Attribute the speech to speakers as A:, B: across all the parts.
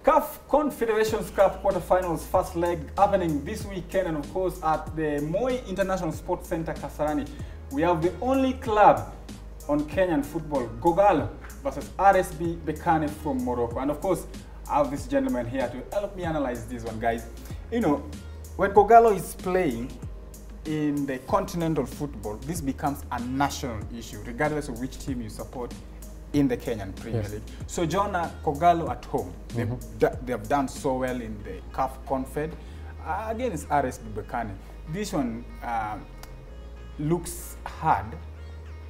A: CAF Confederations Cup quarterfinals first leg happening this weekend, and of course at the Moi International Sports Center, Kasarani. We have the only club on Kenyan football, Kogalo versus RS Berkane from Morocco. And of course, I have this gentleman here to help me analyze this one, guys. You know, when Kogalo is playing in the continental football, this becomes a national issue, regardless of which team you support in the Kenyan Premier League. So Jonah, Kogalo at home, they have done so well in the CAF CONFED. Again, it's RS Berkane. This one looks hard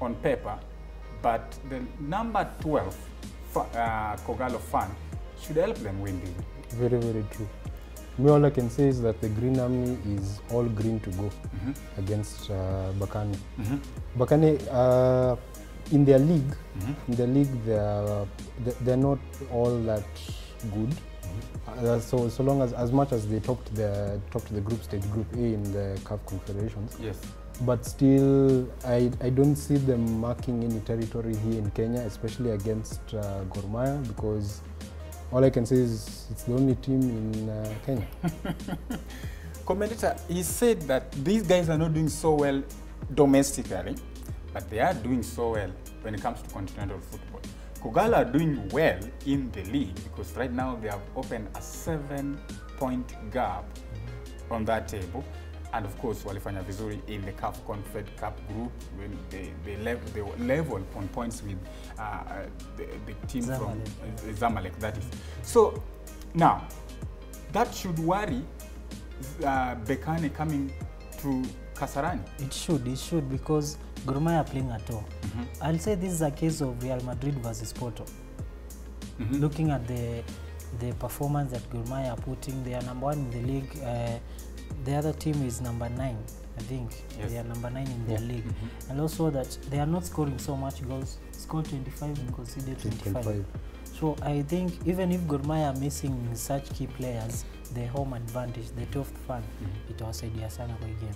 A: on paper, but the number 12 Kogalo fan should help them win this.
B: Very, very true. Me, all I can say is that the Green Army is all green to go against Berkane. Berkane, in their league, they're not all that good. So long as much as they topped the group stage, Group A in the CAF Confederations.
A: Yes.
B: But still, I don't see them marking any territory here in Kenya, especially against Gor Mahia, because all I can say is it's the only team in Kenya.
A: Commentator, he said that these guys are not doing so well domestically, but they are doing so well when it comes to continental football. Kogalo are doing well in the league because right now they have opened a 7-point gap on that table. And of course, walifanya vizuri in the CAF CONFED CUP group when they level on points with the team from Zamalek, that is. So now, that should worry Berkane coming to Kasarani.
C: It should, because Gor Mahia are playing at home. I'll say this is a case of Real Madrid versus Porto. Looking at the performance that Gor Mahia are putting, they are number 1 in the league. The other team is number 9, I think. Yes. They are number 9 in their league. And also that they are not scoring so much goals. Scored 25 and conceded 25. So I think even if Gor Mahia are missing such key players, the home advantage, the 12th fan, it was idea sana kwa game.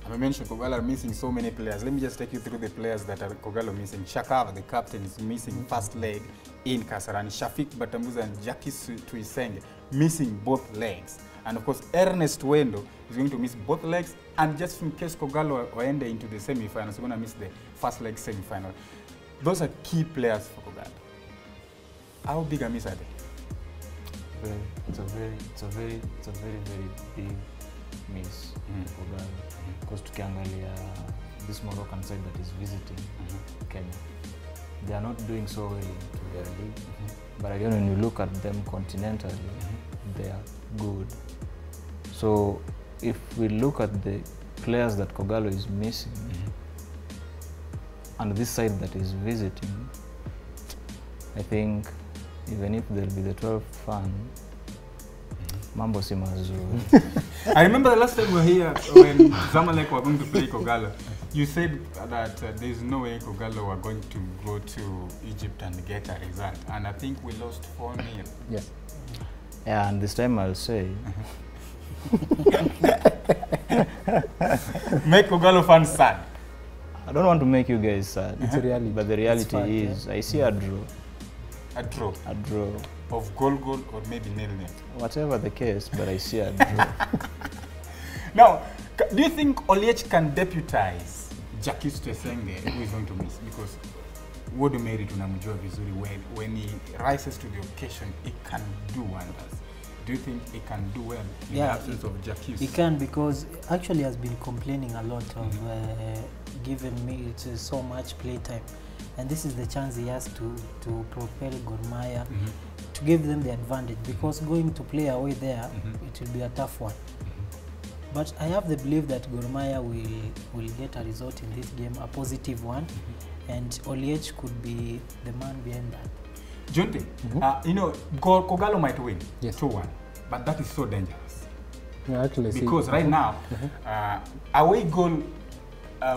A: I mentioned Kogalo are missing so many players. Let me just take you through the players that are Kogalo missing. Shakava, the captain, is missing first leg in Kasarani. Shafiq Batambuza and Jackie Tuisenge missing both legs. And of course, Ernest Wendo is going to miss both legs. And just in case Kogalo will end into the semi-finals, they're going to miss the first leg semi-final. Those are key players for Kogalo. How big a miss are they?
D: It's a very big miss for Kogalo. Because tukiangalia this Moroccan side that is visiting Kenya, they are not doing so well into their league. But again, when you look at them continentally, they are good. So if we look at the players that Kogalo is missing and this side that is visiting, I think even if there'll be the 12th fan, mambo si mazuri.
A: I remember the last time we were here when Zamalek were going to play Kogalo. You said that there's no way Kogalo were going to go to Egypt and get a result, and I think we lost 4-0.
B: Yes.
D: Yeah, and this time I'll say,
A: make Kogalo fans sad.
D: I don't want to make you guys sad.
B: It's a reality.
D: But the reality is, I see a draw.
A: A draw?
D: A draw.
A: Of goal or maybe nil-nil?
D: Whatever the case, but I see a draw.
A: Now, do you think Oliech can deputize Jackie Tuisenge, who is going to miss? Because Wodo Mary tunamjua vizuri, when he rises to the occasion, he can do wonders. Do you think he can do well in the absence of Jackie?
C: He can, because actually has been complaining a lot of giving me so much playtime. And this is the chance he has to propel Gor Mahia, to give them the advantage, because going to play away there, it will be a tough one. But I have the belief that Gor Mahia will get a result in this game, a positive one, and Oliech could be the man behind that.
A: Junte, you know, Kogalo might win 2-1, but that is so dangerous.
B: Yeah, actually,
A: because right now, away goal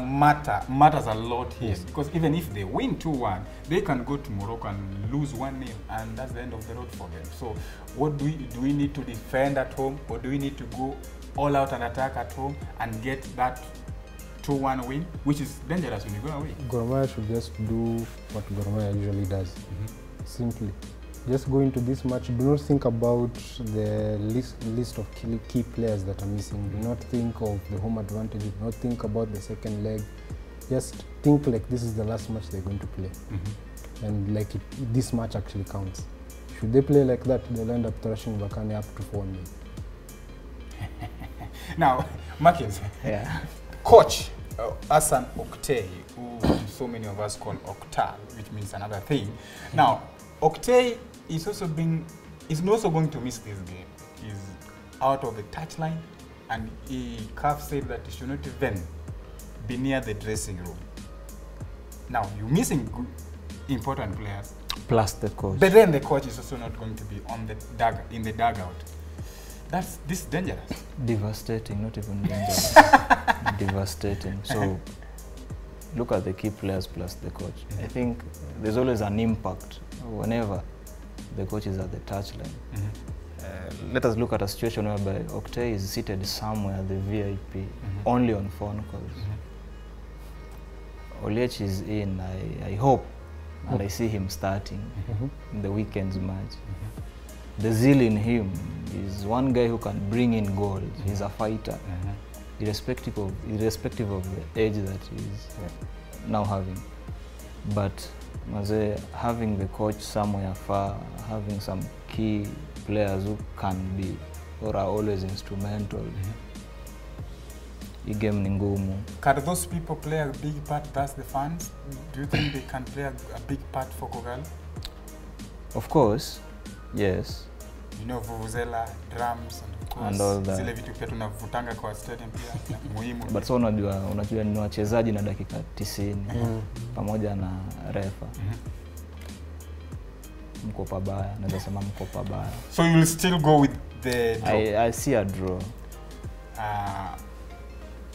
A: matters a lot here. Yes. Because even if they win 2-1, they can go to Morocco and lose 1-0, and that's the end of the road for them. So, what do we need to defend at home, or do we need to go all out and attack at home and get that 2-1 win, which is dangerous when you go away?
B: Gor Mahia should just do what Gor Mahia usually does. Simply just go into this match, do not think about the list of key players that are missing. Do not think of the home advantage. Do not think about the second leg. Just think like this is the last match they're going to play. And like this match actually counts. Should they play like that, they'll end up thrashing Berkane up to 4-0.
A: Now, Marcus,
D: Yeah.
A: coach Hassan Oktay, who so many of us call Okta, which means another thing. Now, Oktay is also going to miss this game. He's out of the touchline, and CAF said that he should not even be near the dressing room. Now, you're missing important players.
D: Plus the coach.
A: But then the coach is also not going to be on the in the dugout. This is dangerous.
D: Devastating, not even dangerous. Devastating. So look at the key players plus the coach. I think there's always an impact whenever the coach is at the touchline. Let us look at a situation whereby Oktay is seated somewhere at the VIP, only on phone calls. Oliech is in, I hope, and I see him starting in the weekend's match. The zeal in him is one guy who can bring in goals. He's a fighter, irrespective of the age that he's now having. But having the coach somewhere far, having some key players who can be or are always instrumental, game ni ngumu.
A: Can those people play a big part? That's the fans. Do you think they can play a big part for Kogalo?
D: Of course, yes.
A: You know, vuvuzela, drums, and of course,
D: and all that.
A: Zile vitu pia tunavutanga kwa stadium pia muhimu.
D: But so unajua ni wachezaji na dakika 90 pamoja na refa. Mko pabaya, naweza sema mko pabaya.
A: So you will still go with the draw?
D: I see a draw.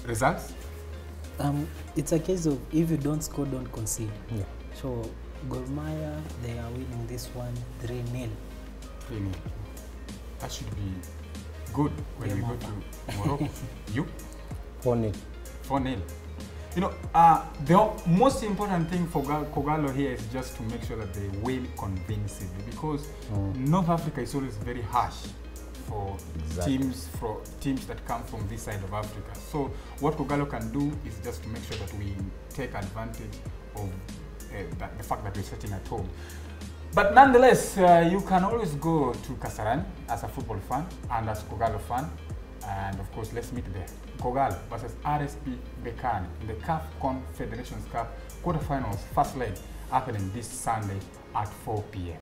A: Results?
C: It's a case of if you don't score, don't concede.
B: Yeah.
C: So Gor Mahia, they are winning this one 3-0.
A: 3-0. That should be good when we go to Morocco. You?
B: 4-0.
A: 4-0. You know, the most important thing for Kogalo here is just to make sure that they win convincingly, because North Africa is always very harsh for teams that come from this side of Africa. So what Kogalo can do is just to make sure that we take advantage of the fact that we're sitting at home. But nonetheless, you can always go to Kasarani as a football fan and as Kogalo fan. And of course, let's meet there. Kogalo versus RS Berkane in the CAF CONFED CUP quarterfinals, first leg, happening this Sunday at 4 p.m.